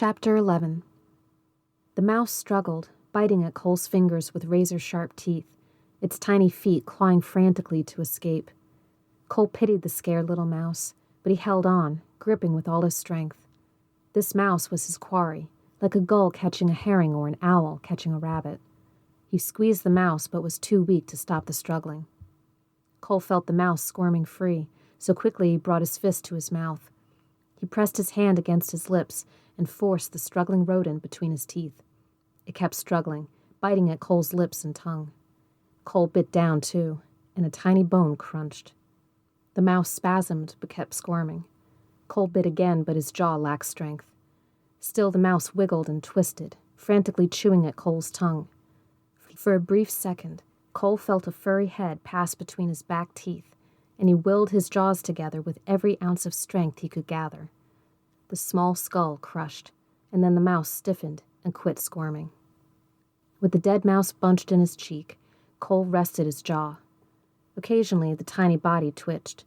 Chapter 11. The mouse struggled, biting at Cole's fingers with razor-sharp teeth, its tiny feet clawing frantically to escape. Cole pitied the scared little mouse, but he held on, gripping with all his strength. This mouse was his quarry, like a gull catching a herring or an owl catching a rabbit. He squeezed the mouse but was too weak to stop the struggling. Cole felt the mouse squirming free, so quickly he brought his fist to his mouth. He pressed his hand against his lips and forced the struggling rodent between his teeth. It kept struggling, biting at Cole's lips and tongue. Cole bit down, too, and a tiny bone crunched. The mouse spasmed but kept squirming. Cole bit again, but his jaw lacked strength. Still the mouse wiggled and twisted, frantically chewing at Cole's tongue. For a brief second, Cole felt a furry head pass between his back teeth, and he willed his jaws together with every ounce of strength he could gather. The small skull crushed, and then the mouse stiffened and quit squirming. With the dead mouse bunched in his cheek, Cole rested his jaw. Occasionally, the tiny body twitched.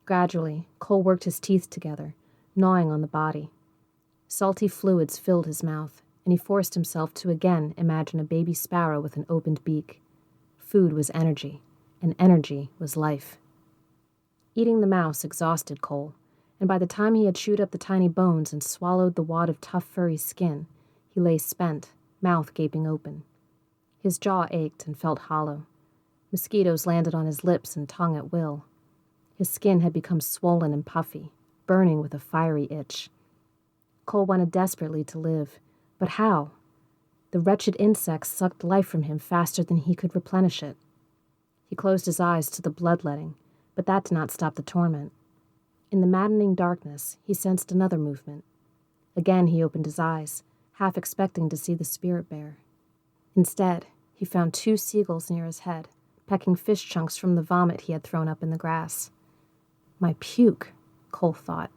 Gradually, Cole worked his teeth together, gnawing on the body. Salty fluids filled his mouth, and he forced himself to again imagine a baby sparrow with an opened beak. Food was energy, and energy was life. Eating the mouse exhausted Cole, and by the time he had chewed up the tiny bones and swallowed the wad of tough furry skin, he lay spent, mouth gaping open. His jaw ached and felt hollow. Mosquitoes landed on his lips and tongue at will. His skin had become swollen and puffy, burning with a fiery itch. Cole wanted desperately to live, but how? The wretched insects sucked life from him faster than he could replenish it. He closed his eyes to the bloodletting, but that did not stop the torment. In the maddening darkness, he sensed another movement. Again he opened his eyes, half expecting to see the spirit bear. Instead, he found two seagulls near his head, pecking fish chunks from the vomit he had thrown up in the grass. My puke, Cole thought.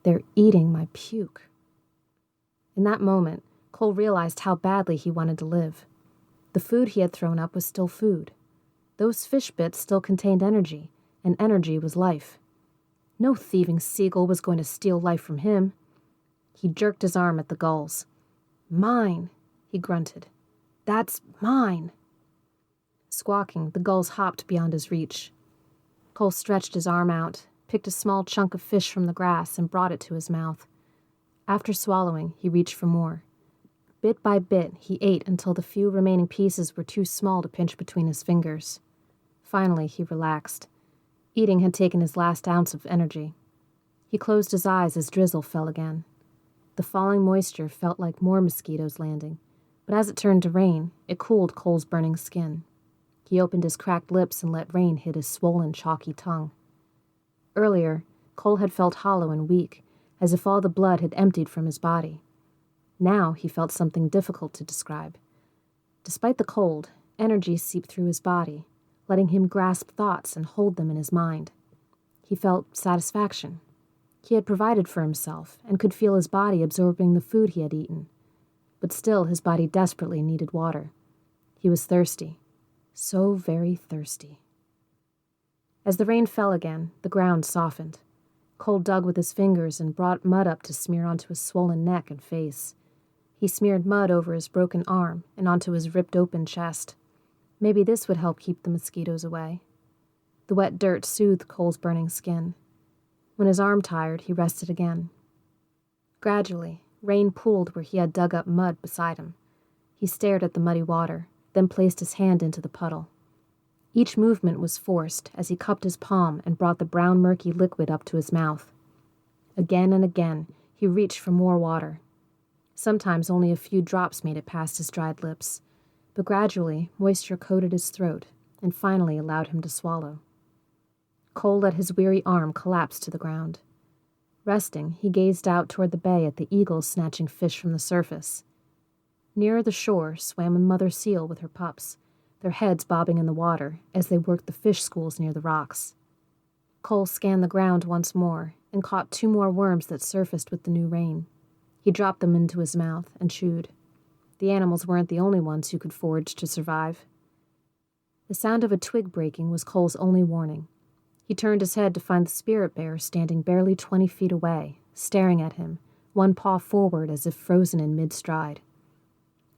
They're eating my puke. In that moment, Cole realized how badly he wanted to live. The food he had thrown up was still food. Those fish bits still contained energy, and energy was life. No thieving seagull was going to steal life from him. He jerked his arm at the gulls. Mine, he grunted. That's mine. Squawking, the gulls hopped beyond his reach. Cole stretched his arm out, picked a small chunk of fish from the grass, and brought it to his mouth. After swallowing, he reached for more. Bit by bit, he ate until the few remaining pieces were too small to pinch between his fingers. Finally, he relaxed. Eating had taken his last ounce of energy. He closed his eyes as drizzle fell again. The falling moisture felt like more mosquitoes landing, but as it turned to rain, it cooled Cole's burning skin. He opened his cracked lips and let rain hit his swollen, chalky tongue. Earlier, Cole had felt hollow and weak, as if all the blood had emptied from his body. Now he felt something difficult to describe. Despite the cold, energy seeped through his body, letting him grasp thoughts and hold them in his mind. He felt satisfaction. He had provided for himself and could feel his body absorbing the food he had eaten. But still his body desperately needed water. He was thirsty. So very thirsty. As the rain fell again, the ground softened. Cole dug with his fingers and brought mud up to smear onto his swollen neck and face. He smeared mud over his broken arm and onto his ripped-open chest. Maybe this would help keep the mosquitoes away. The wet dirt soothed Cole's burning skin. When his arm tired, he rested again. Gradually, rain pooled where he had dug up mud beside him. He stared at the muddy water, then placed his hand into the puddle. Each movement was forced as he cupped his palm and brought the brown murky liquid up to his mouth. Again and again, he reached for more water. Sometimes only a few drops made it past his dried lips, but gradually moisture coated his throat and finally allowed him to swallow. Cole let his weary arm collapse to the ground. Resting, he gazed out toward the bay at the eagles snatching fish from the surface. Nearer the shore swam a mother seal with her pups, their heads bobbing in the water as they worked the fish schools near the rocks. Cole scanned the ground once more and caught 2 more worms that surfaced with the new rain. He dropped them into his mouth and chewed. The animals weren't the only ones who could forage to survive. The sound of a twig breaking was Cole's only warning. He turned his head to find the spirit bear standing barely 20 feet away, staring at him, one paw forward as if frozen in mid-stride.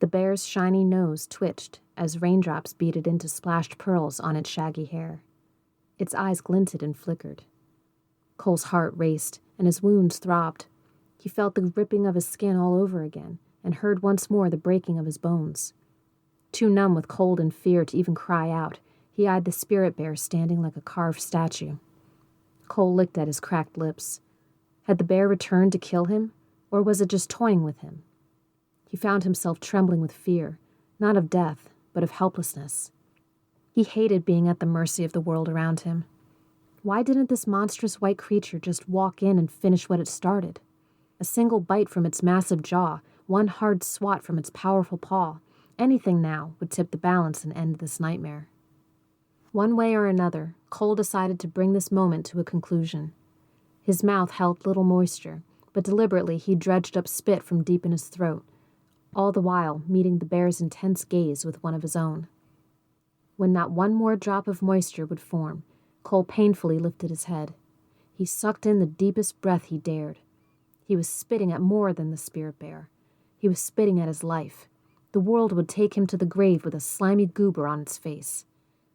The bear's shiny nose twitched as raindrops beaded into splashed pearls on its shaggy hair. Its eyes glinted and flickered. Cole's heart raced, and his wounds throbbed. He felt the ripping of his skin all over again, and heard once more the breaking of his bones. Too numb with cold and fear to even cry out, he eyed the spirit bear standing like a carved statue. Cole licked at his cracked lips. Had the bear returned to kill him, or was it just toying with him? He found himself trembling with fear, not of death, but of helplessness. He hated being at the mercy of the world around him. Why didn't this monstrous white creature just walk in and finish what it started? A single bite from its massive jaw, one hard swat from its powerful paw, anything now would tip the balance and end this nightmare. One way or another, Cole decided to bring this moment to a conclusion. His mouth held little moisture, but deliberately he dredged up spit from deep in his throat, all the while meeting the bear's intense gaze with one of his own. When not one more drop of moisture would form, Cole painfully lifted his head. He sucked in the deepest breath he dared. He was spitting at more than the spirit bear. He was spitting at his life. The world would take him to the grave with a slimy goober on its face.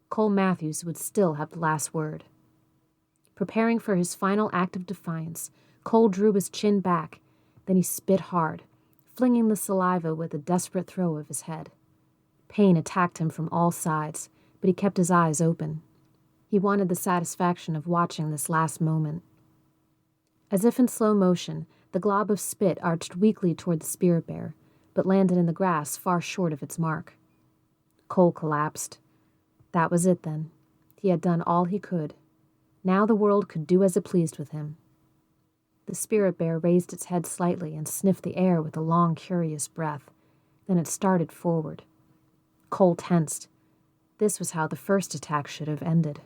Cole Matthews would still have the last word. Preparing for his final act of defiance, Cole drew his chin back, then he spit hard, flinging the saliva with a desperate throw of his head. Pain attacked him from all sides, but he kept his eyes open. He wanted the satisfaction of watching this last moment. As if in slow motion, the glob of spit arched weakly toward the spirit bear, but landed in the grass far short of its mark. Cole collapsed. That was it then. He had done all he could. Now the world could do as it pleased with him. The spirit bear raised its head slightly and sniffed the air with a long, curious breath. Then it started forward. Cole tensed. This was how the first attack should have ended.